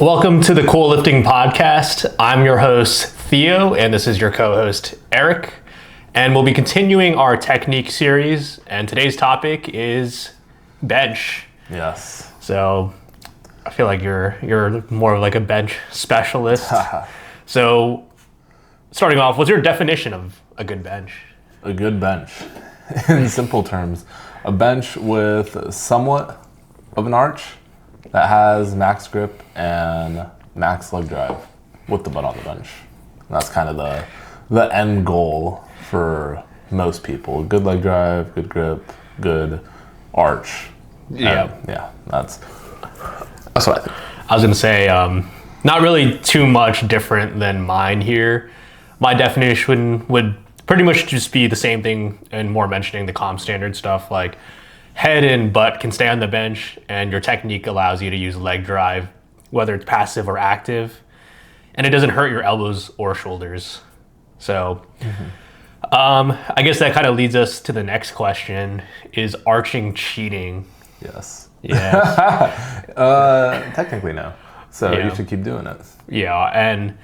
Welcome to the Cool Lifting Podcast. I'm your host, Theo, and this is your co-host, Eric. And we'll be continuing our technique series, and today's topic is bench. Yes. So I feel like you're more like a bench specialist. So starting off, what's your definition of a good bench? A good bench, in simple terms, a bench with somewhat of an arch that has max grip and max leg drive with the butt on the bench. And that's kind of the end goal for most people. Good leg drive, good grip, good arch. Yeah. That's what I think. I was going to say, not really too much different than mine here. My definition would pretty much just be the same thing and more mentioning the comp standard stuff, like head and butt can stay on the bench and your technique allows you to use leg drive, whether it's passive or active, and it doesn't hurt your elbows or shoulders. So I guess that kind of leads us to the next question: is arching cheating? Yes. Yeah. Technically no. So you should keep doing it. Yeah, and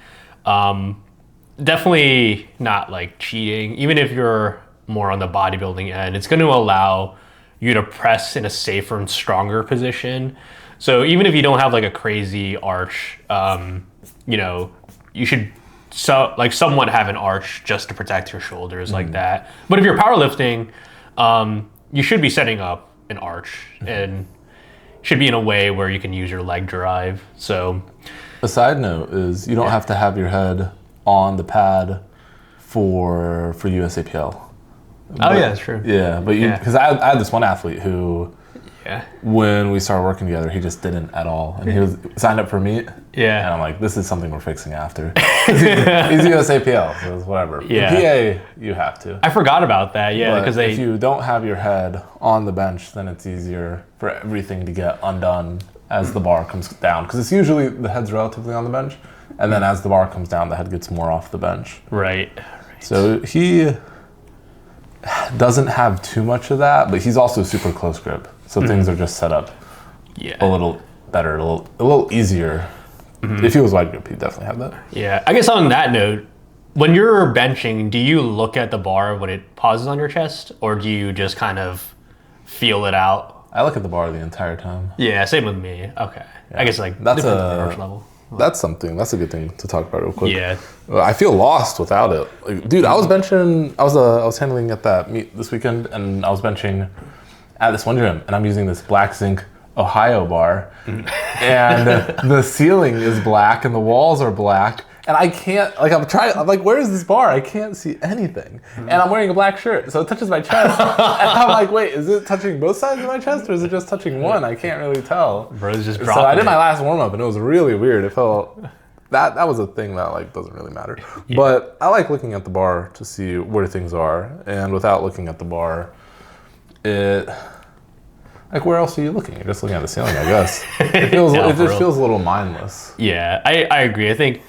definitely not like cheating. Even if you're more on the bodybuilding end, it's going to allow you to press in a safer and stronger position. So even if you don't have like a crazy arch, you should somewhat have an arch just to protect your shoulders like that. But if you're powerlifting, you should be setting up an arch and should be in a way where you can use your leg drive. So a side note is you don't have to have your head on the pad for USAPL. Oh yeah, that's true. Yeah, but because I had this one athlete who, yeah, when we started working together, he just didn't at all, and he was signed up for meet. Yeah, and I'm like, this is something we're fixing after. He's USAPL, so it's whatever. Yeah, PA, you have to. I forgot about that. Yeah, because if you don't have your head on the bench, then it's easier for everything to get undone as the bar comes down. Because it's usually the head's relatively on the bench, and then as the bar comes down, the head gets more off the bench. Right. So he doesn't have too much of that, but he's also super close grip. So things are just set up a little better, a little easier. If he was wide grip, he'd definitely have that. Yeah. I guess on that note, when you're benching, do you look at the bar when it pauses on your chest, or do you just kind of feel it out? I look at the bar the entire time. Yeah, same with me. Okay. Yeah. I guess like that's different level. That's a good thing to talk about real quick. Yeah. I feel lost without it. Like, dude, I was benching, I was handling at that meet this weekend, and I was benching at this one gym, and I'm using this Black Zinc Ohio bar, and the ceiling is black, and the walls are black, and I can't, I'm like, where is this bar? I can't see anything. And I'm wearing a black shirt, so it touches my chest. And I'm like, wait, is it touching both sides of my chest, or is it just touching one? I can't really tell. Bro's just dropping. So I did my last warm-up, and it was really weird. It felt, that was a thing that like doesn't really matter. Yeah. But I like looking at the bar to see where things are, and without looking at the bar, like, where else are you looking? You're just looking at the ceiling, I guess. It just feels a little mindless. Yeah, I agree. I think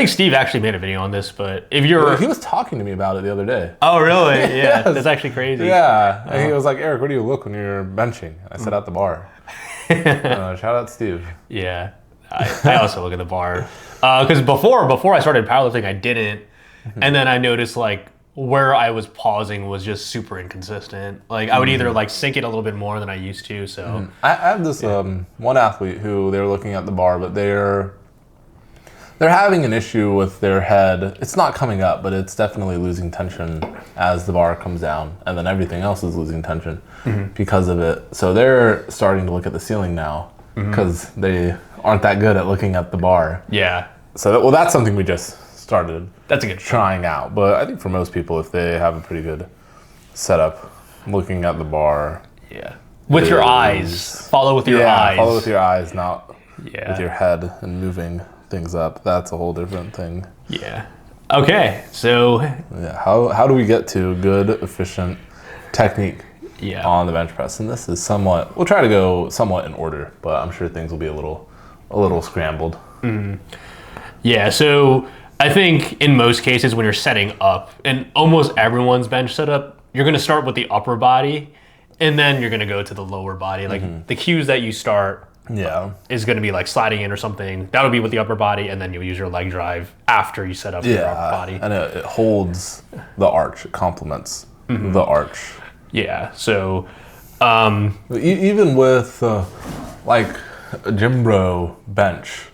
Steve actually made a video on this, but if you're... He was talking to me about it the other day. Oh, really? Yeah, yes. That's actually crazy. Yeah, and he was like, Eric, where do you look when you're benching? I said, at the bar. Shout out Steve. Yeah, I also look at the bar. Because before I started powerlifting, I didn't. And then I noticed, like, where I was pausing was just super inconsistent. Like, I would either, like, sink it a little bit more than I used to, so... I have this one athlete who they were looking at the bar, but they're having an issue with their head. It's not coming up, but it's definitely losing tension as the bar comes down, and then everything else is losing tension because of it. So they're starting to look at the ceiling now because they aren't that good at looking at the bar. Yeah. So that's something we just started. That's a good trying out. But I think for most people, if they have a pretty good setup, looking at the bar. Yeah. With your eyes. Follow with your eyes. Follow with your eyes, not with your head and moving things up. That's a whole different thing. Yeah. Okay. So. Yeah. How do we get to good, efficient technique on the bench press? And this is we'll try to go somewhat in order, but I'm sure things will be a little scrambled. Yeah. So I think in most cases when you're setting up, and almost everyone's bench setup, you're going to start with the upper body, and then you're going to go to the lower body. Like the cues that you start Yeah. is going to be like sliding in or something. That would be with the upper body, and then you'll use your leg drive after you set up your upper body. And it holds the arch. It complements the arch. Yeah. So even with like a gym bro bench,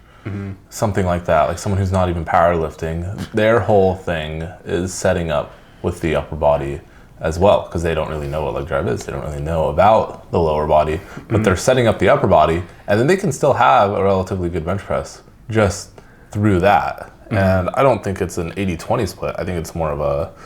something like that, like someone who's not even powerlifting, their whole thing is setting up with the upper body as well, because they don't really know what leg drive is. They don't really know about the lower body, but they're setting up the upper body, and then they can still have a relatively good bench press just through that. And I don't think it's an 80-20 split. I think it's more of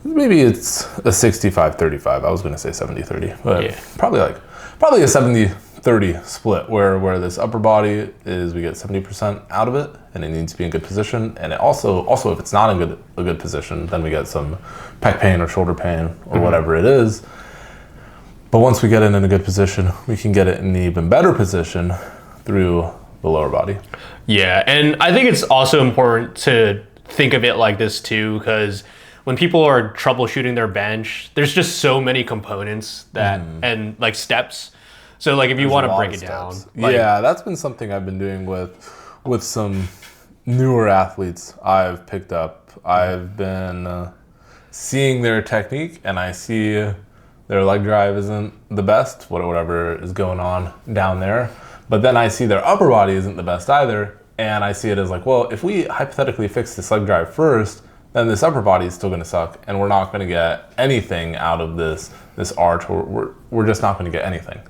maybe it's a 65-35. I was going to say 70-30, but probably a 70-30 split where this upper body is, we get 70% out of it, and it needs to be in good position. And it also if it's not in a good position, then we get some pec pain or shoulder pain or whatever it is. But once we get it in a good position, we can get it in an even better position through the lower body. Yeah, and I think it's also important to think of it like this too, because when people are troubleshooting their bench, there's just so many components that and like steps. So like if you want to break it down, like, that's been something I've been doing with some newer athletes I've picked up. I've been seeing their technique, and I see their leg drive isn't the best, whatever is going on down there. But then I see their upper body isn't the best either, and I see it as like, well, if we hypothetically fix this leg drive first, then this upper body is still going to suck, and we're not going to get anything out of this arch. We're just not going to get anything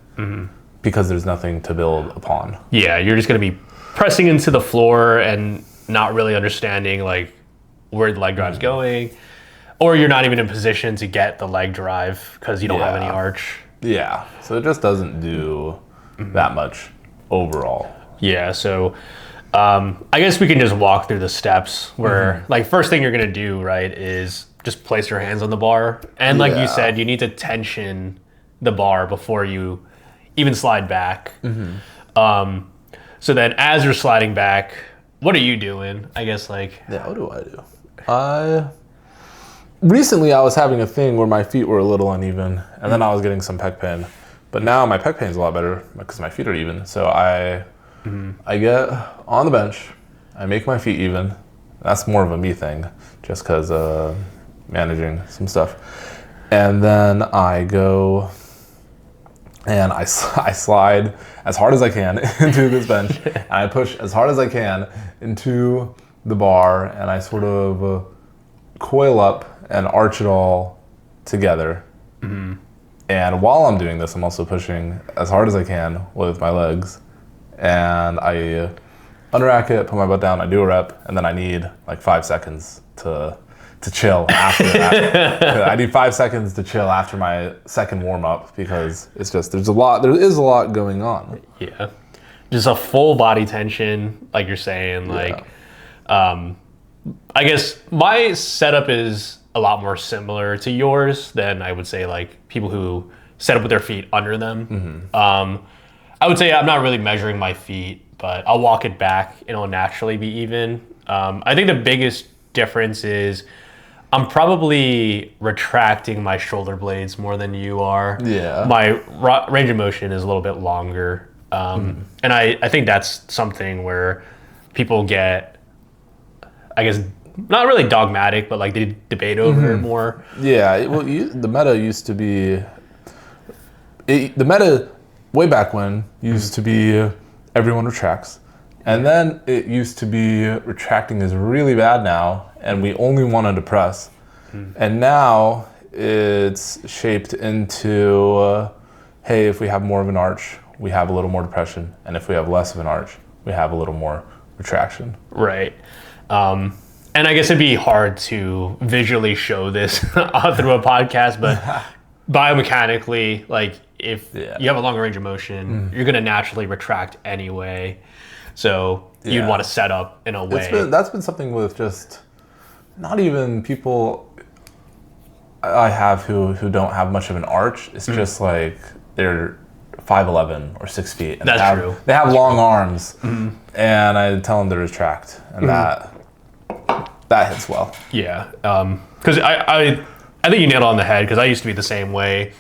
because there's nothing to build upon. Yeah, you're just going to be pressing into the floor and not really understanding like where the leg drive's going, or you're not even in position to get the leg drive because you don't have any arch. Yeah, so it just doesn't do that much overall. Yeah, so I guess we can just walk through the steps where like first thing you're going to do, right, is just place your hands on the bar. And like you said, you need to tension the bar before you even slide back. So then as you're sliding back, what are you doing? I guess like... Yeah, what do I do? Recently I was having a thing where my feet were a little uneven, and then I was getting some pec pain. But now my pec pain is a lot better because my feet are even. So I get on the bench, I make my feet even. That's more of a me thing, just because managing some stuff. And then I go and I slide as hard as I can into this bench, and I push as hard as I can into the bar, and I sort of coil up and arch it all together. And while I'm doing this, I'm also pushing as hard as I can with my legs. And I unrack it, put my butt down, I do a rep, and then I need like 5 seconds to chill after that. I need 5 seconds to chill after my second warm up, because it's just, there is a lot going on. Yeah. Just a full body tension, like you're saying, like, I guess my setup is a lot more similar to yours than I would say like people who set up with their feet under them. I would say I'm not really measuring my feet, but I'll walk it back and it'll naturally be even. I think the biggest difference is I'm probably retracting my shoulder blades more than you are. Yeah. My range of motion is a little bit longer. And I think that's something where people get, I guess, not really dogmatic, but like they debate over it more. Yeah, well, the meta used to be, the meta way back when used to be everyone retracts. And then it used to be retracting is really bad now, and we only wanted to press. And now it's shaped into, hey, if we have more of an arch, we have a little more depression. And if we have less of an arch, we have a little more retraction. Right. And I guess it'd be hard to visually show this through a podcast, but biomechanically, like if you have a longer range of motion, you're going to naturally retract anyway. So you'd want to set up in a way. That's been something with just not even people I have who don't have much of an arch. It's just like they're 5'11" or 6 feet. And That's true. They have long arms, and I tell them to retract, and that hits well. Yeah, because I think you nailed it on the head, because I used to be the same way.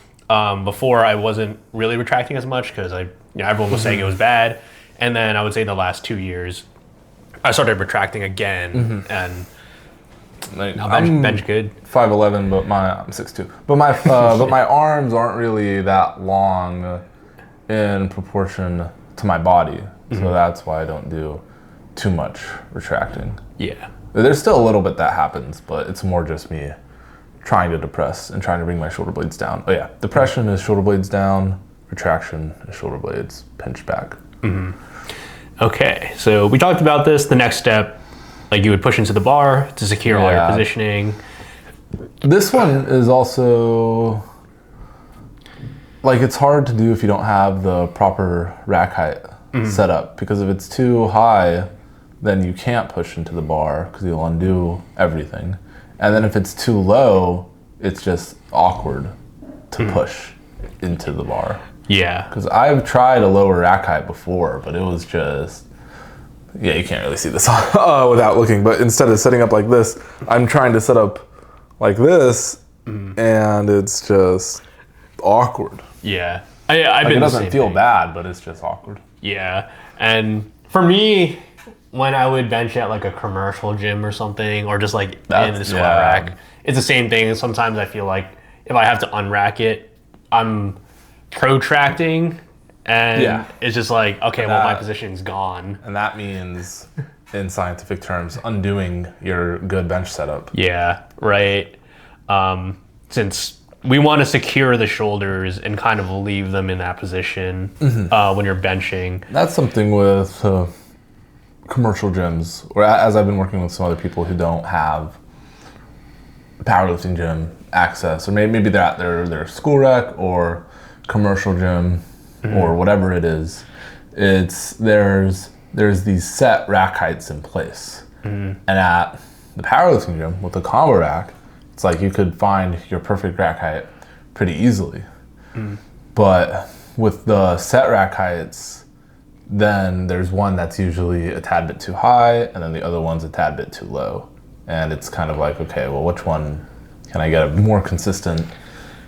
Before I wasn't really retracting as much because I everyone was saying it was bad. And then I would say the last 2 years, I started retracting again, and now bench good. 5'11", but I'm 6'2". But my arms aren't really that long in proportion to my body, so that's why I don't do too much retracting. Yeah. There's still a little bit that happens, but it's more just me trying to depress and trying to bring my shoulder blades down. Oh yeah, depression is shoulder blades down, retraction is shoulder blades pinched back. Okay, so we talked about this. The next step, like you would push into the bar to secure all your positioning. This one is also, like, it's hard to do if you don't have the proper rack height set up, because if it's too high, then you can't push into the bar because you'll undo everything. And then if it's too low, it's just awkward to push into the bar. Yeah. Because I've tried a lower rack height before, but it was just, yeah, you can't really see this without looking. But instead of setting up like this, I'm trying to set up like this, and it's just awkward. Yeah. I've been it doesn't feel bad, but it's just awkward. Yeah. And for me, when I would bench at like a commercial gym or something, or just like in the squat rack, it's the same thing. Sometimes I feel like if I have to unrack it, I'm protracting, and it's just like, okay, well, my position's gone. And that means, in scientific terms, undoing your good bench setup. Yeah, right. Since we want to secure the shoulders and kind of leave them in that position when you're benching. That's something with commercial gyms, or as I've been working with some other people who don't have powerlifting gym access, or maybe they're at their school rec or commercial gym or whatever it is. There's these set rack heights in place, and at the powerlifting gym with the combo rack, it's like you could find your perfect rack height pretty easily. But with the set rack heights, then there's one that's usually a tad bit too high, and then the other one's a tad bit too low. And it's kind of like, okay, well, which one can I get a more consistent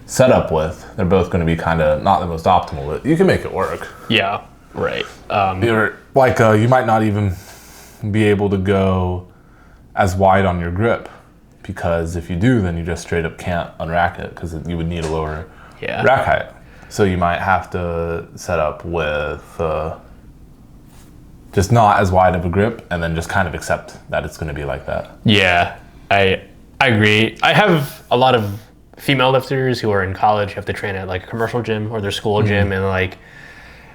setup with? They're both going to be kind of not the most optimal, but you can make it work. Yeah, right. You might not even be able to go as wide on your grip, because if you do, then you just straight up can't unrack it, because you would need a lower rack height. So you might have to set up with just not as wide of a grip, and then just kind of accept that it's going to be like that. Yeah, I agree. I have a lot of female lifters who are in college, have to train at like a commercial gym or their school gym, and like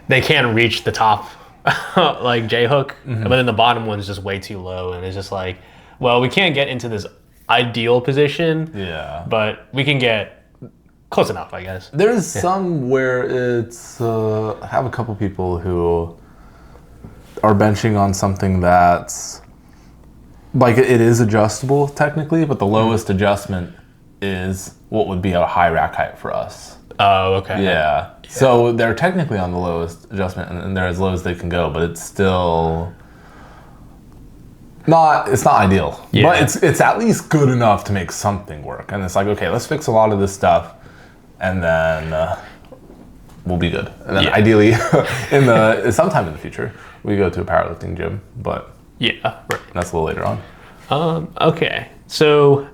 they can't reach the top like J-hook, but then the bottom one's just way too low, and it's just like, well, we can't get into this ideal position, but we can get close enough, I guess. There's some where it's I have a couple people who are benching on something that's like, it is adjustable technically, but the lowest adjustment is what would be a high rack height for us. Oh, okay. Yeah. So they're technically on the lowest adjustment, and they're as low as they can go, but it's still it's not ideal. But it's at least good enough to make something work. And it's like, okay, let's fix a lot of this stuff, and then we'll be good. And then ideally, sometime in the future, we go to a powerlifting gym, but that's a little later on. Okay, so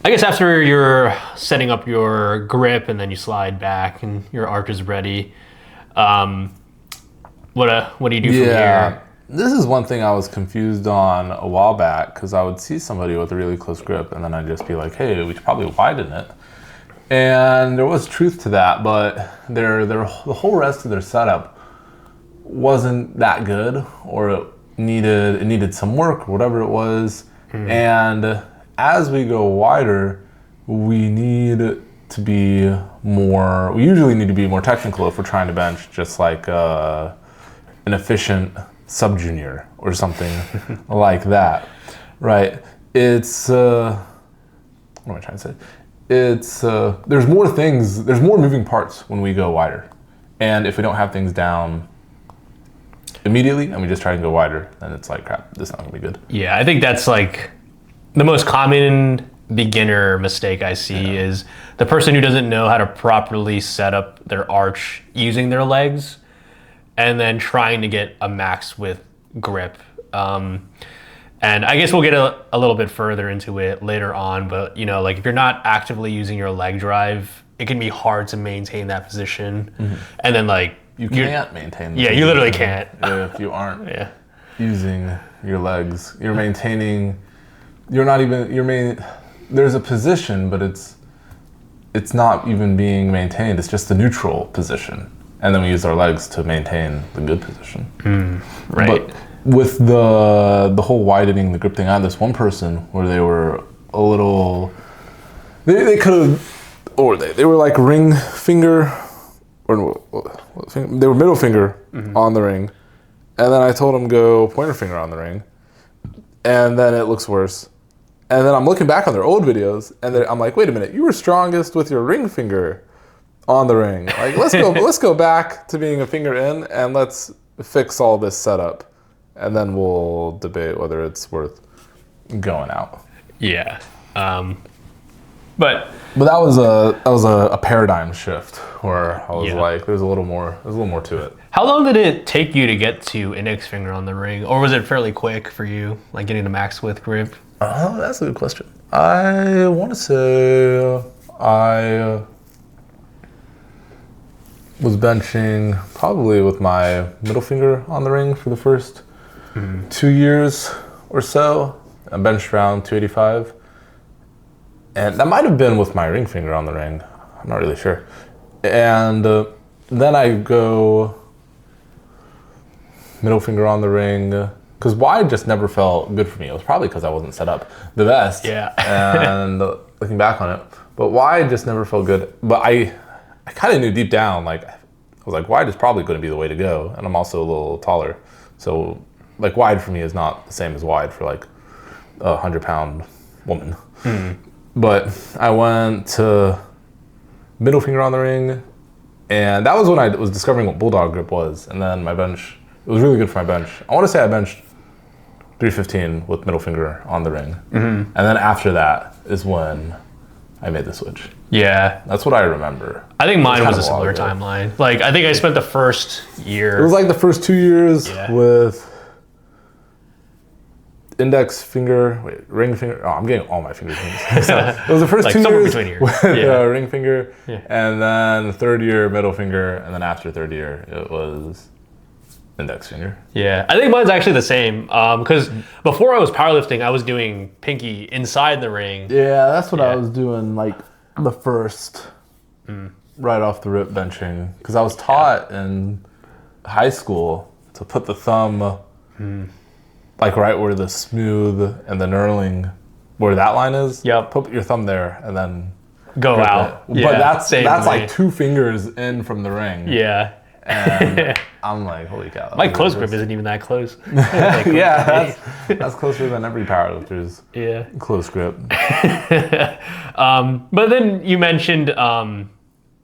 I guess after you're setting up your grip and then you slide back and your arch is ready, what do you do from here? This is one thing I was confused on a while back, because I would see somebody with a really close grip, and then I'd just be like, hey, we should probably widen it. And there was truth to that, but the whole rest of their setup wasn't that good, or it needed some work, or whatever it was. And as we go wider, we usually need to be more technical if we're trying to bench just like an efficient sub-junior or something like that, right? It's, what am I trying to say? It's, there's more moving parts when we go wider. And if we don't have things down immediately and we just try to go wider, then it's like, crap, this is not gonna be good. Yeah, I think that's like the most common beginner mistake I see is the person who doesn't know how to properly set up their arch using their legs. and then trying to get a max with grip. And I guess we'll get a little bit further into it later on, but you know, like if you're not actively using your leg drive, it can be hard to maintain that position. And then like you can't maintain. Yeah, you literally can't. If you aren't using your legs, you're maintaining. You're not even. There's a position, but it's not even being maintained. It's just the neutral position, and then we use our legs to maintain the good position. Right. But with the whole widening the grip thing, I had this one person where they were a little. They could have, or they were like ring finger, or they were middle finger on the ring, and then I told them go pointer finger on the ring, and then it looks worse. And then I'm looking back on their old videos, and I'm like, wait a minute, you were strongest with your ring finger on the ring. Like, let's go back to being a finger in, and let's fix all this setup, and then we'll debate whether it's worth going out. Yeah, but that was a paradigm shift where I was like, there's a little more to it. How long did it take you to get to index finger on the ring, or was it fairly quick for you, like getting to max width grip? That's a good question. I want to say I was benching probably with my middle finger on the ring for the first 2 years or so. I benched around 285. And that might have been with my ring finger on the ring. I'm not really sure. And then I go middle finger on the ring. Because wide just never felt good for me. It was probably because I wasn't set up the best. Yeah. And looking back on it. But wide just never felt good. But I kind of knew deep down, like, I was like, wide is probably going to be the way to go. And I'm also a little taller. So, like, wide for me is not the same as wide for, like, a 100-pound woman. But I went to middle finger on the ring. And that was when I was discovering what bulldog grip was. And then my bench, it was really good for my bench. I want to say I benched 315 with middle finger on the ring. And then after that is when I made the switch. Yeah. That's what I remember. I think mine was a similar timeline. Like, I think I spent the first year. It was like the first 2 years with index finger, ring finger. Oh, I'm getting all my fingers mixed. So it was the first like 2 years with ring finger, and then the third year middle finger, and then after third year it was index finger. Yeah, I think mine's actually the same. Because before I was powerlifting, I was doing pinky inside the ring. Yeah, that's what I was doing. Like the first, right off the rip benching, because I was taught in high school to put the thumb, like right where the smooth and the knurling, where that line is. Yep. Put your thumb there and then go out. But that's like 2 fingers in from the ring. Yeah. And I'm like, holy cow. My close grip isn't even that close. Yeah, that's closer than every powerlifter's close grip. But then you mentioned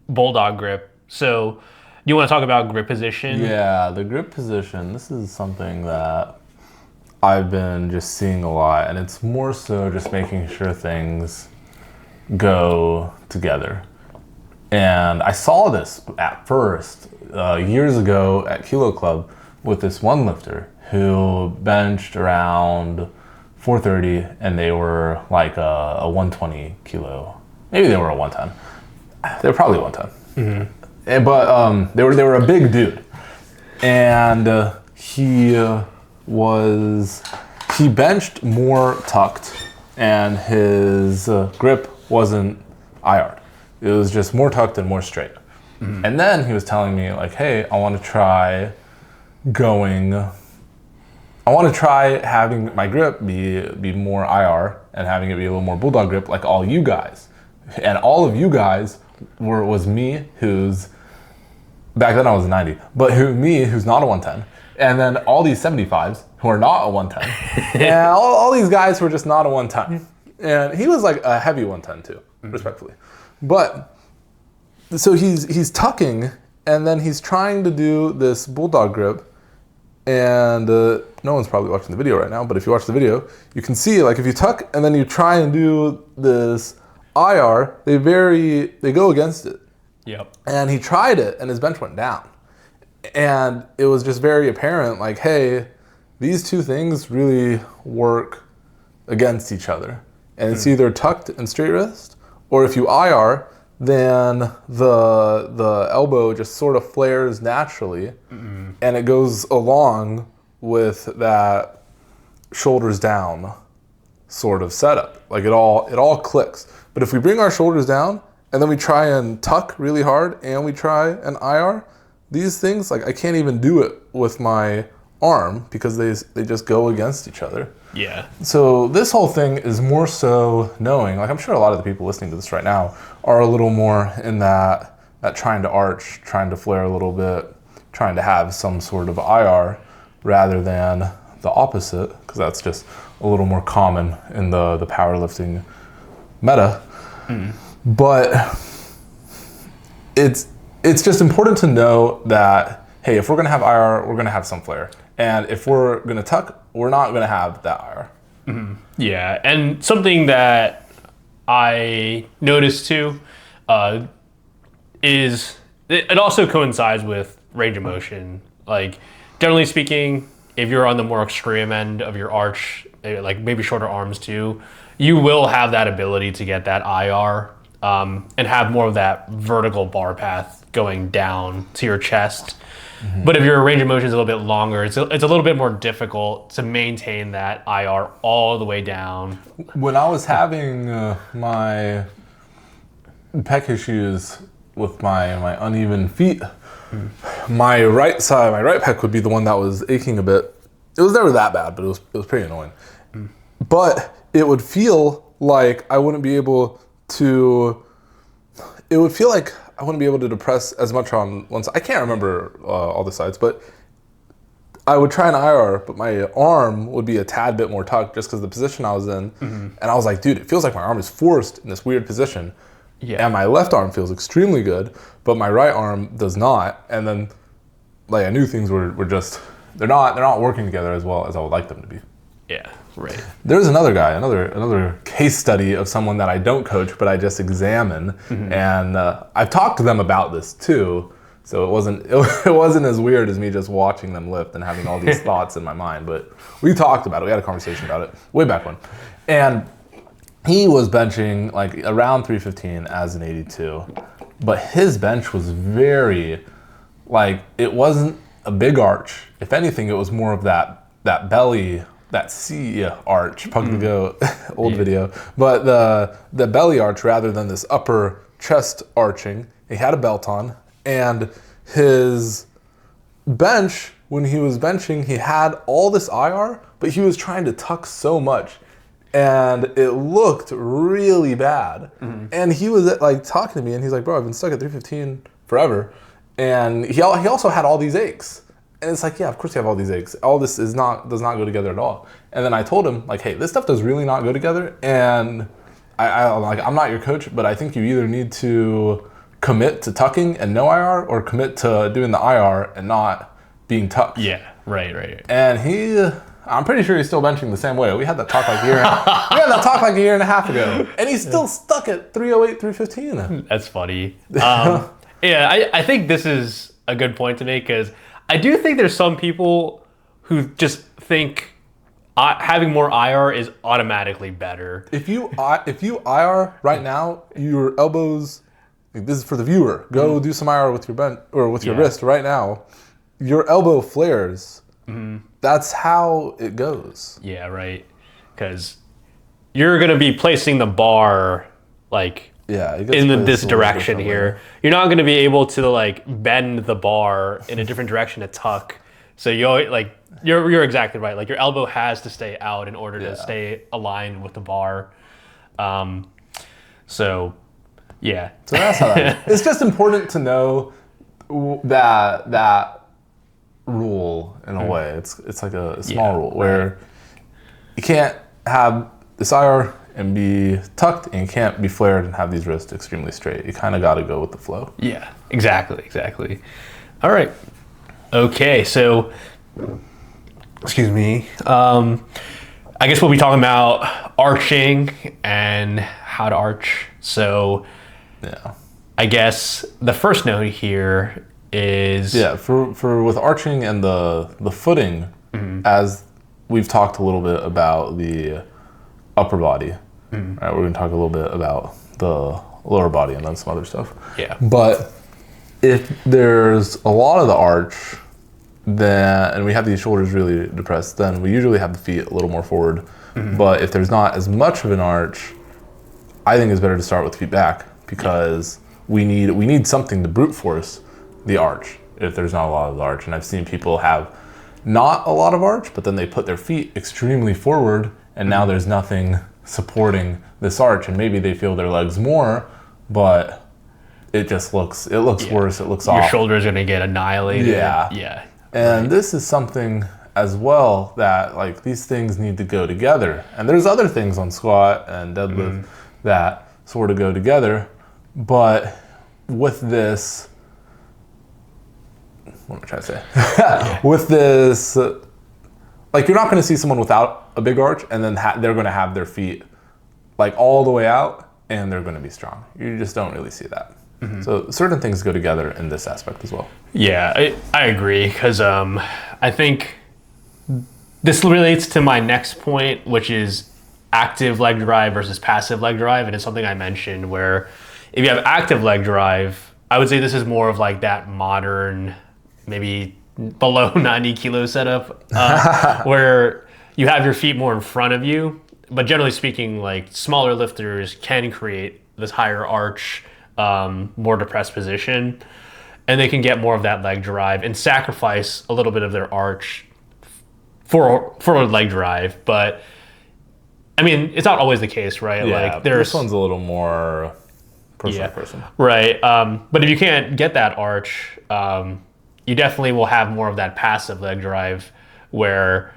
bulldog grip. So you want to talk about grip position? Yeah, the grip position. This is something that I've been just seeing a lot, and it's more so just making sure things go together. And I saw this at first years ago at Kilo Club with this one lifter who benched around 430, and they were like a 120 kilo. Maybe they were a 110. They were probably 110. But they were a big dude, and he benched more tucked, and his grip wasn't IR'd. It was just more tucked and more straight. And then he was telling me, like, hey, I want to try having my grip be more IR and having it be a little more bulldog grip like all you guys. And all of you guys was me, who's, back then I was a 90, but who's not a 110. And then all these 75s who are not a 110. And all these guys who are just not a 110. And he was like a heavy 110 too, respectfully. But so he's tucking, and then he's trying to do this bulldog grip, and no one's probably watching the video right now, but if you watch the video, you can see, like, if you tuck and then you try and do this IR, they go against it. Yep. And he tried it, and his bench went down. And it was just very apparent, like, hey, these two things really work against each other. And it's either tucked and straight wrist, or if you IR, then the elbow just sort of flares naturally, and it goes along with that shoulders down sort of setup. Like it all clicks. But if we bring our shoulders down and then we try and tuck really hard and we try and IR, these things, like I can't even do it with my arm because they just go against each other. Yeah. So this whole thing is more so knowing, like I'm sure a lot of the people listening to this right now are a little more in that trying to arch, trying to flare a little bit, trying to have some sort of IR rather than the opposite, because that's just a little more common in the powerlifting meta. But it's just important to know that, hey, if we're going to have IR, we're going to have some flare. And if we're going to tuck, we're not going to have that IR. Yeah, and something that I noticed too is it also coincides with range of motion. Like, generally speaking, if you're on the more extreme end of your arch, like maybe shorter arms too, you will have that ability to get that IR and have more of that vertical bar path going down to your chest. But if your range of motion is a little bit longer, it's a little bit more difficult to maintain that IR all the way down. When I was having my pec issues with my uneven feet, my right pec would be the one that was aching a bit. It was never that bad, but it was pretty annoying. But it would feel like I wouldn't be able to. It would feel like I wouldn't be able to depress as much on one side. I can't remember all the sides, but I would try an IR, but my arm would be a tad bit more tucked just because of the position I was in. And I was like, dude, it feels like my arm is forced in this weird position. Yeah. And my left arm feels extremely good, but my right arm does not. And then, like, I knew things were just, they're not working together as well as I would like them to be. Yeah, right. There's another guy, another case study of someone that I don't coach, but I just examine, and I've talked to them about this too. So it wasn't as weird as me just watching them lift and having all these thoughts in my mind. But we talked about it. We had a conversation about it way back when, and he was benching like around 315 as an 82, but his bench was very, like, it wasn't a big arch. If anything, it was more of that belly. That C arch, Pug the Goat, old video, but the belly arch rather than this upper chest arching. He had a belt on, and his bench, when he was benching, he had all this IR, but he was trying to tuck so much, and it looked really bad. And he was like talking to me, and he's like, bro, I've been stuck at 315 forever, and he also had all these aches. And it's like, yeah, of course you have all these aches. All this does not go together at all. And then I told him, like, hey, this stuff does really not go together. And I'm not your coach, but I think you either need to commit to tucking and no IR, or commit to doing the IR and not being tucked. Yeah, right. And I'm pretty sure he's still benching the same way. We had that talk like a year and a half ago, and he's still stuck at 308, 315. That's funny. Yeah, I think this is a good point to make, because I do think there's some people who just think having more IR is automatically better. If you IR right now, your elbows. This is for the viewer. Go do some IR with your bent or with your wrist right now. Your elbow flares. That's how it goes. Yeah, right. Because you're gonna be placing the bar like. Yeah, in this direction here. You're not going to be able to like bend the bar in a different direction to tuck. So you're exactly right. Like your elbow has to stay out in order to stay aligned with the bar. So that's how that is. It's just important to know that rule in a way. It's like a small rule where you can't have this IR and be tucked, and you can't be flared and have these wrists extremely straight. You kind of got to go with the flow. Yeah, exactly. All right. Okay, so, excuse me. I guess we'll be talking about arching and how to arch. So, yeah. I guess the first note here is for with arching and the footing, as we've talked a little bit about the upper body, right? We're going to talk a little bit about the lower body and then some other stuff. Yeah. But if there's a lot of the arch, then and we have these shoulders really depressed, then we usually have the feet a little more forward. But if there's not as much of an arch, I think it's better to start with feet back, because we need something to brute force the arch if there's not a lot of the arch. And I've seen people have not a lot of arch, but then they put their feet extremely forward, and now there's nothing supporting this arch, and maybe they feel their legs more, but it just looks worse. It looks off. Your shoulder's gonna get annihilated. Yeah. And this is something as well that like these things need to go together. And there's other things on squat and deadlift that sort of go together, but with this, what am I trying to say? With this, like you're not going to see someone without a big arch and then they're going to have their feet like all the way out and they're going to be strong. You just don't really see that. So certain things go together in this aspect as well. Yeah, I agree, because I think this relates to my next point, which is active leg drive versus passive leg drive. And it's something I mentioned where if you have active leg drive, I would say this is more of like that modern, maybe below 90 kilo setup, where you have your feet more in front of you. But generally speaking, like smaller lifters can create this higher arch, more depressed position, and they can get more of that leg drive and sacrifice a little bit of their arch for a leg drive. But I mean, it's not always the case, right? Yeah, like there's this one's a little more person to person. Right. But if you can't get that arch, you definitely will have more of that passive leg drive where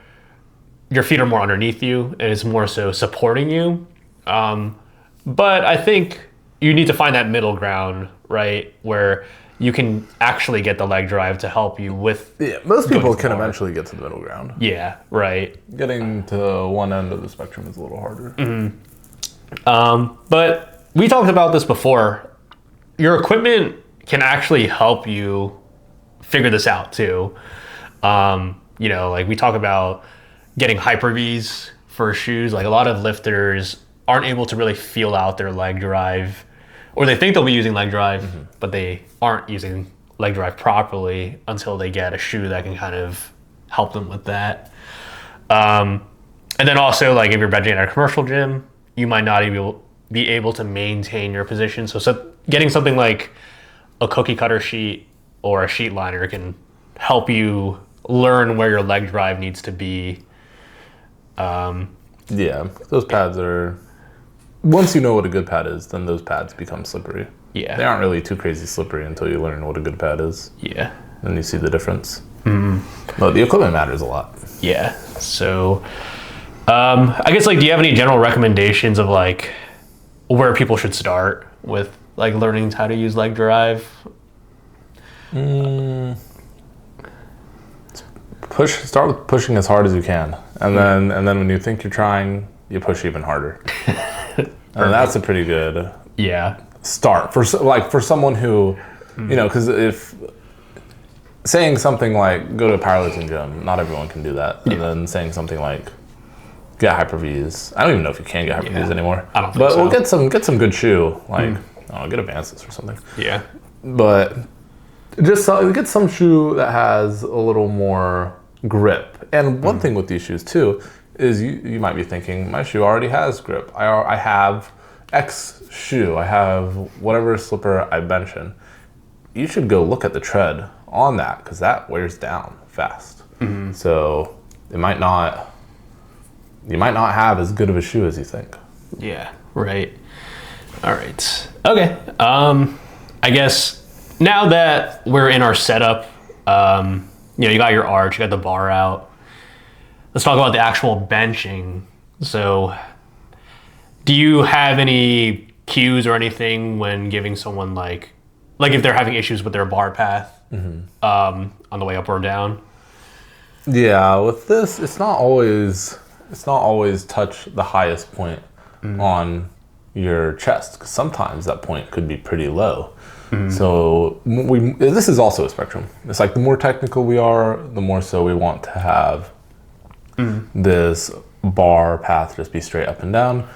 your feet are more underneath you and it's more so supporting you. But I think you need to find that middle ground, right? Where you can actually get the leg drive to help you with... Yeah, most people can eventually get to the middle ground. Yeah, right. Getting to one end of the spectrum is a little harder. But we talked about this before. Your equipment can actually help you figure this out too. You know, like we talk about getting Hyper-Vs for shoes. Like a lot of lifters aren't able to really feel out their leg drive, or they think they'll be using leg drive, but they aren't using leg drive properly until they get a shoe that can kind of help them with that. And then also, like if you're benching at a commercial gym, you might not even be able to maintain your position. So getting something like a cookie cutter sheet or a sheet liner can help you learn where your leg drive needs to be. Yeah, those pads are... Once you know what a good pad is, then those pads become slippery. Yeah. They aren't really too crazy slippery until you learn what a good pad is. Yeah. And you see the difference. But the equipment matters a lot. Yeah. So, I guess, like, do you have any general recommendations of, like, where people should start with, like, learning how to use leg drive? Start with pushing as hard as you can. And then when you think you're trying, you push even harder. And that's a pretty good start for someone who, you know, because if saying something like go to a powerlifting gym, not everyone can do that. And then saying something like get Hyper-Vs. I don't even know if you can get Hyper-Vs anymore. I don't think but so. We'll get some good shoe, like get Advances or something. Yeah. But just get some shoe that has a little more grip. And one thing with these shoes too is you might be thinking, my shoe already has grip. I have X shoe. I have whatever slipper I bench in. You should go look at the tread on that, because that wears down fast. So you might not have as good of a shoe as you think. Yeah, right. All right. Okay. I guess now that we're in our setup, you know, you got your arch, you got the bar out. Let's talk about the actual benching. So, do you have any cues or anything when giving someone like if they're having issues with their bar path on the way up or down? Yeah, with this, it's not always touch the highest point on your chest, because sometimes that point could be pretty low. So this is also a spectrum. It's like the more technical we are, the more so we want to have this bar path just be straight up and down.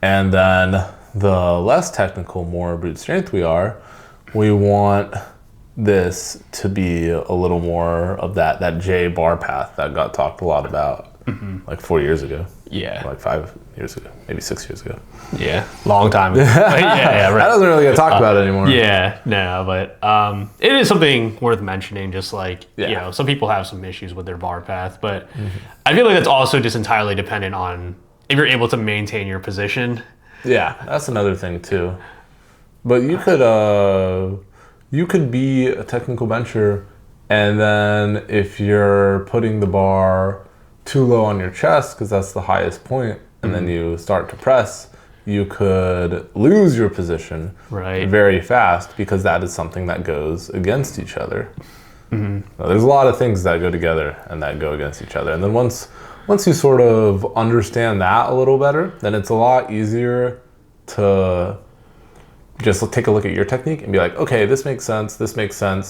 And then the less technical, more brute strength we are, we want this to be a little more of that J bar path that got talked a lot about like 4 years ago. Yeah. Like 5 years ago, maybe 6 years ago. Yeah. Long time ago. Yeah, right. That doesn't really get talked about anymore. Yeah, no, but it is something worth mentioning. Just like, you know, some people have some issues with their bar path, but I feel like that's also just entirely dependent on if you're able to maintain your position. Yeah, that's another thing too. But you could be a technical bencher, and then if you're putting the bar too low on your chest, because that's the highest point, and then you start to press, you could lose your position very fast, because that is something that goes against each other. Now, there's a lot of things that go together and that go against each other. And then once you sort of understand that a little better, then it's a lot easier to just take a look at your technique and be like, okay, this makes sense.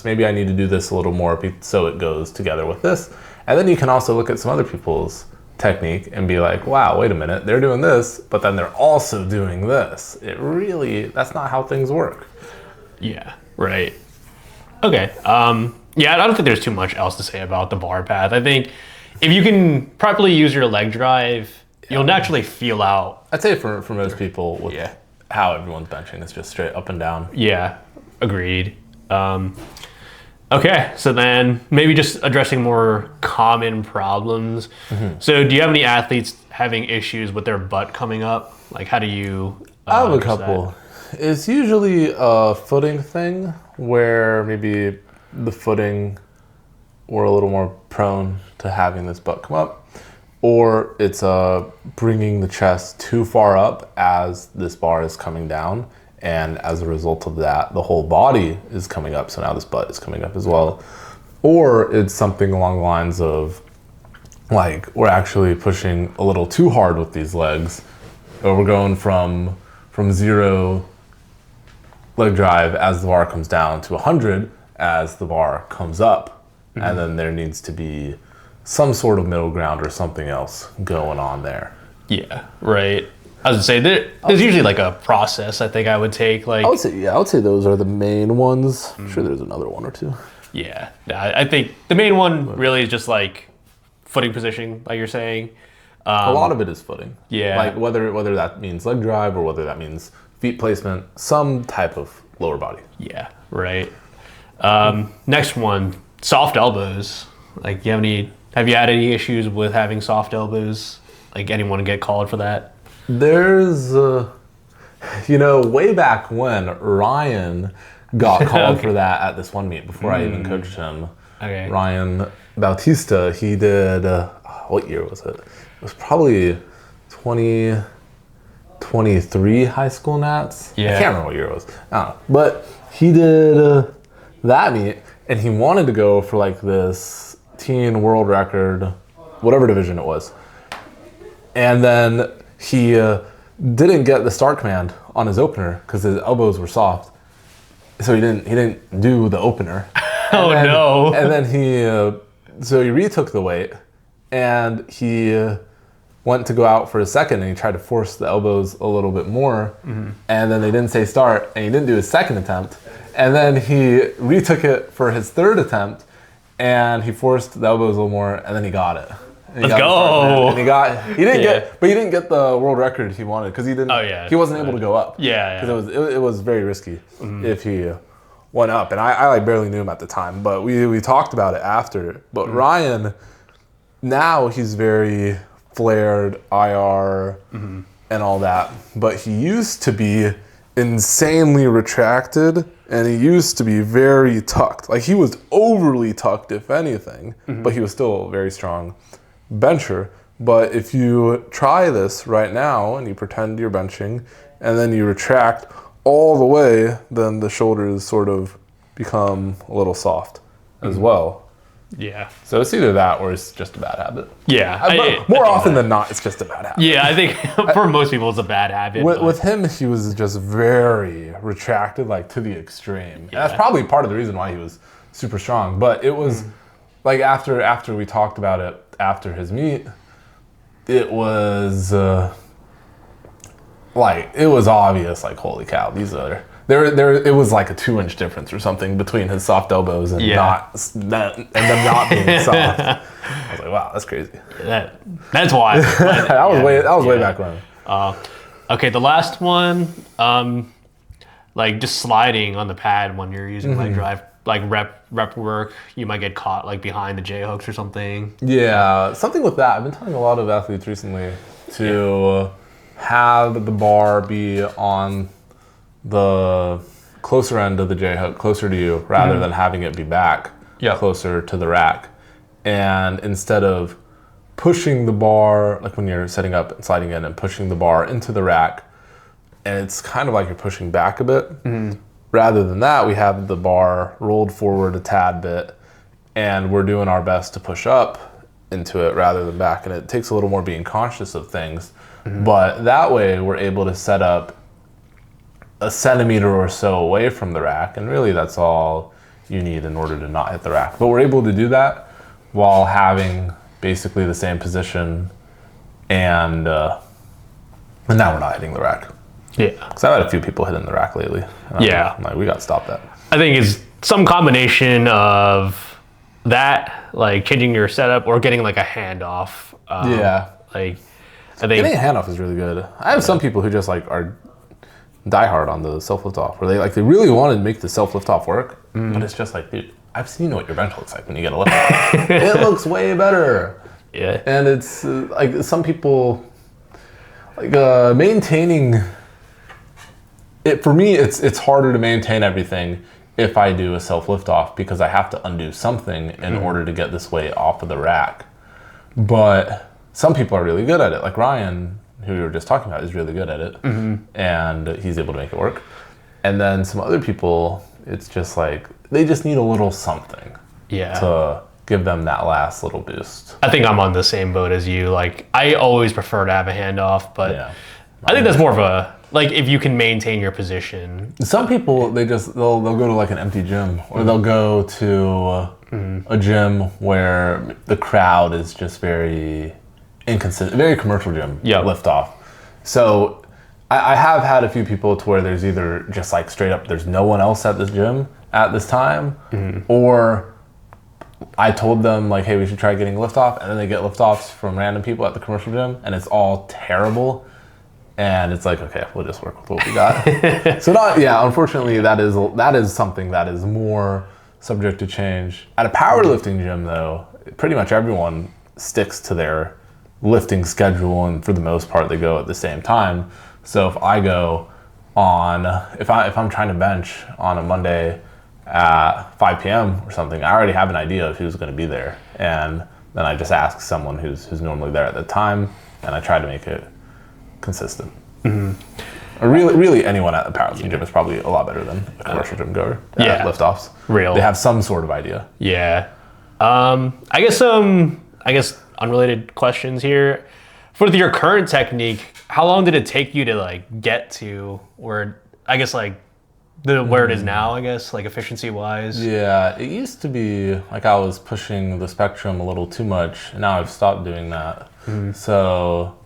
Maybe I need to do this a little more so it goes together with this. And then you can also look at some other people's technique and be like, wow, wait a minute, they're doing this, but then they're also doing this. That's not how things work. Yeah, right. Okay. Yeah, I don't think there's too much else to say about the bar path. I think if you can properly use your leg drive, you'll naturally feel out. I'd say for most people with how everyone's benching, it's just straight up and down. Yeah, agreed. Okay, so then maybe just addressing more common problems. So do you have any athletes having issues with their butt coming up? Like, how do you I have a couple. It's usually a footing thing where maybe the footing we're a little more prone to having this butt come up, or it's bringing the chest too far up as this bar is coming down, and as a result of that, the whole body is coming up, so now this butt is coming up as well. Or it's something along the lines of, like, we're actually pushing a little too hard with these legs, or we're going from 0 leg drive as the bar comes down to 100 as the bar comes up, and then there needs to be some sort of middle ground or something else going on there. Yeah, right. I was gonna say there's usually like a process I think I would take. Like, I would say those are the main ones. I'm sure there's another one or two. Yeah, I think the main one really is just like footing positioning, like you're saying. A lot of it is footing. Yeah. Like whether that means leg drive or whether that means feet placement, some type of lower body. Yeah, right. Next one, soft elbows. Like, have you had any issues with having soft elbows? Like, anyone get called for that? There's, way back when Ryan got called for that at this one meet before I even coached him. Okay. Ryan Bautista, he did, what year was it? It was probably 2023 high school Nats. Yeah. I can't remember what year it was. I don't know. But he did that meet, and he wanted to go for like this teen world record, whatever division it was. And then he didn't get the start command on his opener because his elbows were soft. So he didn't do the opener. No. And then he retook the weight, and he went to go out for a second, and he tried to force the elbows a little bit more, and then they didn't say start, and he didn't do his second attempt, and then he retook it for his third attempt, and he forced the elbows a little more, and then he got it. Let's go. And he didn't get the world record he wanted because he didn't. Oh, yeah. He wasn't able to go up. Yeah. Because it was very risky if he went up, and I like barely knew him at the time, but we talked about it after. But Ryan, now he's very flared, IR, and all that. But he used to be insanely retracted, and he used to be very tucked. Like, he was overly tucked, if anything, but he was still a very strong bencher. But if you try this right now and you pretend you're benching and then you retract all the way, then the shoulders sort of become a little soft as well. Yeah. So it's either that or it's just a bad habit. Yeah. More often than not, it's just a bad habit. Yeah, I think for most people it's a bad habit. With him, he was just very retracted, like to the extreme. And that's probably part of the reason why he was super strong. But it was like after we talked about it after his meet, it was it was obvious, like, holy cow, these are it was like a 2-inch difference or something between his soft elbows and them not being soft. I was like, wow, that's crazy. That's why. that was way back when. Okay, the last one, like just sliding on the pad when you're using leg drive, like rep work, you might get caught like behind the J hooks or something. Yeah, something with that. I've been telling a lot of athletes recently to have the bar be on the closer end of the J hook, closer to you, rather than having it be back closer to the rack. And instead of pushing the bar, like when you're setting up and sliding in and pushing the bar into the rack, and it's kind of like you're pushing back a bit. Rather than that, we have the bar rolled forward a tad bit, and we're doing our best to push up into it rather than back. And it takes a little more being conscious of things. But that way, we're able to set up a centimeter or so away from the rack, and really that's all you need in order to not hit the rack. But we're able to do that while having basically the same position, and now we're not hitting the rack. Yeah. Because I've had a few people hitting the rack lately. I'm like, we got to stop that. I think it's some combination of that, like changing your setup or getting like a handoff. Like, I think getting a handoff is really good. I have some people who just like are diehard on the self lift off, where they really want to make the self lift off work, but it's just like, dude, I've seen what your bench looks like when you get a lift off. It looks way better. Yeah. And it's like some people like maintaining it. For me, it's harder to maintain everything if I do a self lift off, because I have to undo something in order to get this weight off of the rack. But some people are really good at it. Like Ryan, who we were just talking about, is really good at it, and he's able to make it work. And then some other people, it's just like they just need a little something to give them that last little boost. I think I'm on the same boat as you. Like, I always prefer to have a handoff, but I think that's more of a, like, if you can maintain your position. Some people, they'll go to like an empty gym, or they'll go to a gym where the crowd is just very inconsistent, very commercial gym lift off. So I have had a few people to where there's either just like straight up there's no one else at this gym at this time, or I told them like, hey, we should try getting lift off, and then they get lift offs from random people at the commercial gym, and it's all terrible. And it's like, okay, we'll just work with what we got. Unfortunately, that is something that is more subject to change. At a powerlifting gym, though, pretty much everyone sticks to their lifting schedule, and for the most part, they go at the same time. So if I go on, if I'm trying to bench on a Monday at 5 p.m. or something, I already have an idea of who's going to be there, and then I just ask someone who's normally there at the time, and I try to make it consistent. Or really anyone at the powerlifting gym is probably a lot better than a commercial gym goer at lift offs. They have some sort of idea. I guess unrelated questions here. For your current technique, how long did it take you to like get to where, I guess, like where it is now, I guess, like efficiency wise? Yeah, it used to be like I was pushing the spectrum a little too much, and now I've stopped doing that. So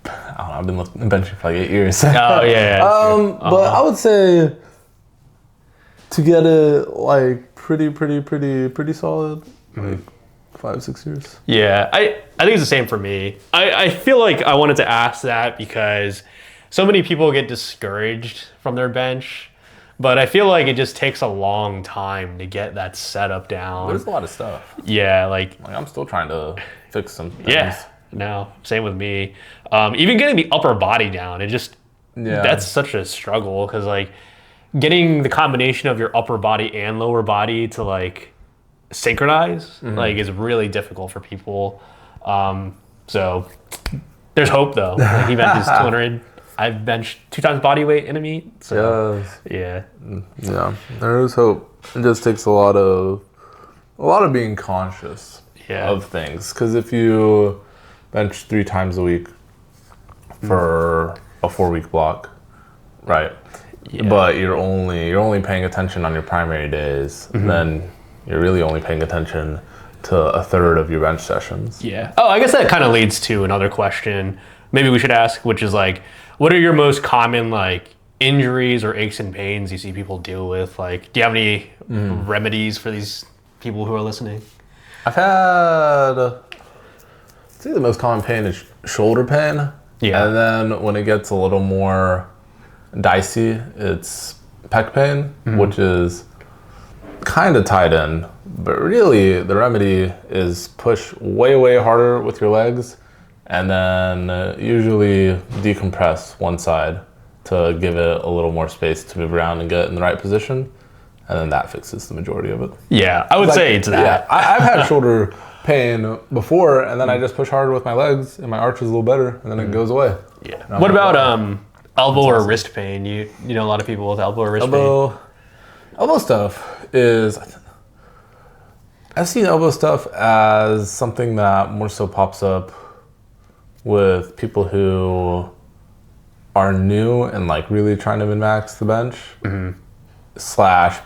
I don't know, I've been benching for like 8 years. But I would say to get it like pretty solid, like 5-6 years. Yeah, I think it's the same for me. I feel like I wanted to ask that because so many people get discouraged from their bench, but I feel like it just takes a long time to get that setup down. There's a lot of stuff. Yeah, like I'm still trying to fix some things. Yeah, no, same with me. Even getting the upper body down, that's such a struggle, because like getting the combination of your upper body and lower body to like synchronize like is really difficult for people. So there's hope though. Like he benches 200. I've benched 2 times body weight in a meet. So yeah, there is hope. It just takes a lot of a lot of being conscious of things. Because if you bench 3 times a week for a 4-week block, right? Yeah. But you're only paying attention on your primary days, then you're really only paying attention to a third of your bench sessions. Yeah. Oh, I guess that kind of leads to another question maybe we should ask, which is like, what are your most common like injuries or aches and pains you see people deal with? Like, do you have any remedies for these people who are listening? I've had, I think the most common pain is shoulder pain. Yeah. And then when it gets a little more dicey, it's pec pain, which is kind of tied in. But really, the remedy is push way, way harder with your legs and then usually decompress one side to give it a little more space to move around and get in the right position. And then that fixes the majority of it. Yeah, I would say it's that. Yeah, I've had shoulder pain before, and then I just push harder with my legs, and my arch is a little better, and then it goes away. Yeah. What about elbow or wrist pain? You know a lot of people with elbow or wrist pain. Elbow stuff is, I've seen elbow stuff as something that more so pops up with people who are new and like really trying to min-max the bench,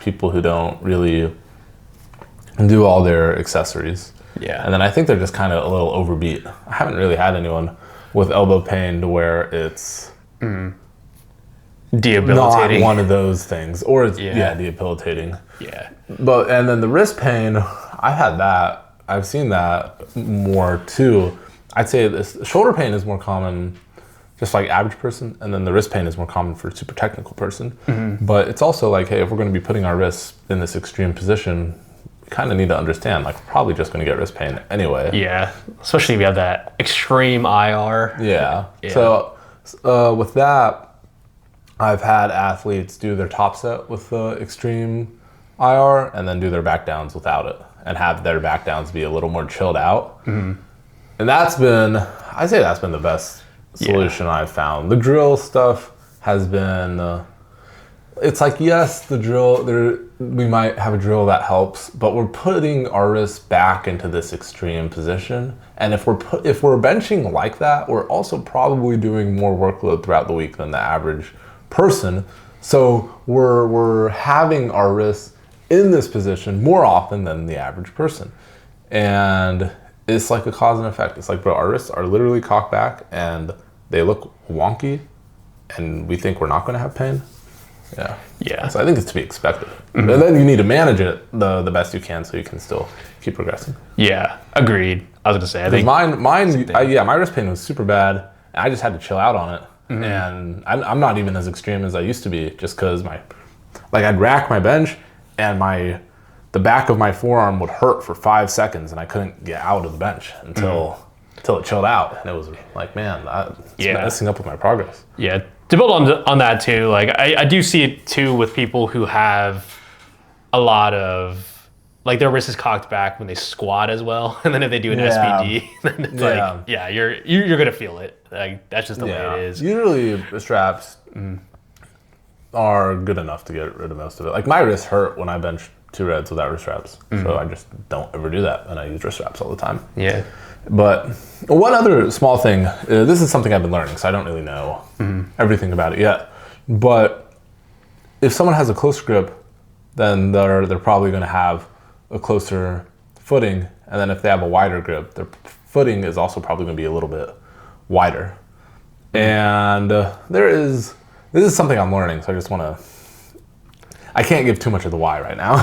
/ people who don't really do all their accessories. Yeah. And then I think they're just kind of a little overbeat. I haven't really had anyone with elbow pain to where it's debilitating. Not one of those things. Or it's debilitating. Yeah. But and then the wrist pain, I've had that. I've seen that more too. I'd say this shoulder pain is more common just like average person, and then the wrist pain is more common for a super technical person. But it's also like, hey, if we're going to be putting our wrists in this extreme position, we kind of need to understand, like, we're probably just going to get wrist pain anyway. Yeah, especially if you have that extreme IR. Yeah. So with that, I've had athletes do their top set with the extreme IR and then do their back downs without it and have their back downs be a little more chilled out. And I'd say that's been the best solution I've found. The drill stuff has been, it's like, yes, the drill, we might have a drill that helps, but we're putting our wrists back into this extreme position. And if we're benching like that, we're also probably doing more workload throughout the week than the average person. So we're having our wrists in this position more often than the average person. And it's like a cause and effect. It's like, bro, our wrists are literally cocked back and they look wonky and we think we're not going to have pain. Yeah. Yeah. So I think it's to be expected. And then you need to manage it the best you can so you can still keep progressing. Yeah, agreed. I was going to say, I think my wrist pain was super bad and I just had to chill out on it. And I'm not even as extreme as I used to be, just because I'd rack my bench and the back of my forearm would hurt for 5 seconds and I couldn't get out of the bench until it chilled out. And it was like, man, it's messing up with my progress. Yeah. To build on that too, like I do see it too with people who have a lot of, like, their wrist is cocked back when they squat as well. And then if they do an SPD, then it's you're going to feel it. Like, that's just the way it is. Usually the straps are good enough to get rid of most of it. Like, my wrists hurt when I bench 2 reds without wrist straps. So I just don't ever do that, and I use wrist straps all the time. Yeah. But one other small thing, this is something I've been learning, so I don't really know everything about it yet. But if someone has a close grip, then they're probably going to have a closer footing, and then if they have a wider grip, their footing is also probably going to be a little bit wider. And this is something I'm learning, so I just want to, I can't give too much of the why right now.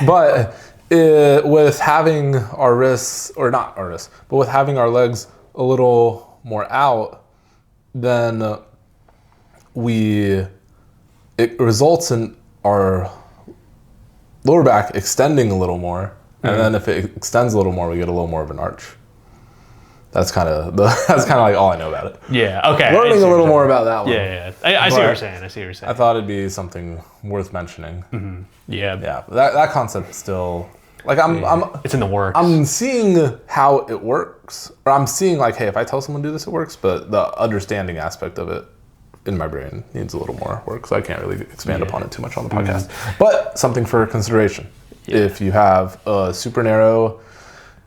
But with having our wrists, or not our wrists, but with having our legs a little more out, then it results in our lower back extending a little more, and then if it extends a little more, we get a little more of an arch. That's kind of like all I know about it. Yeah. Okay. Learning a little more about that one. Yeah. I see what you're saying. I thought it'd be something worth mentioning. Yeah. Yeah. That concept still, like, it's in the works. I'm seeing how it works, or I'm seeing, like, hey, if I tell someone to do this, it works. But the understanding aspect of it in my brain needs a little more work, so I can't really expand upon it too much on the podcast. But something for consideration. If you have a super narrow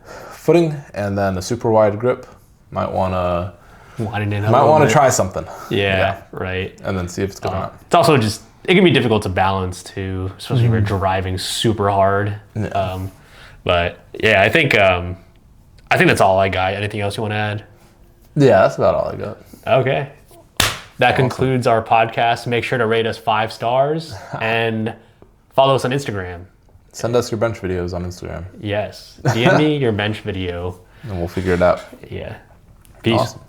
footing and then a super wide grip, might want to try something. Yeah, right. And then see if it's good or not. It's also just, it can be difficult to balance too, especially if you're driving super hard. Yeah. But yeah, I think that's all I got. Anything else you want to add? Yeah, that's about all I got. Okay. That concludes our podcast. Make sure to rate us 5 stars and follow us on Instagram. Send us your bench videos on Instagram. Yes. DM me your bench video. And we'll figure it out. Yeah. Peace. Awesome.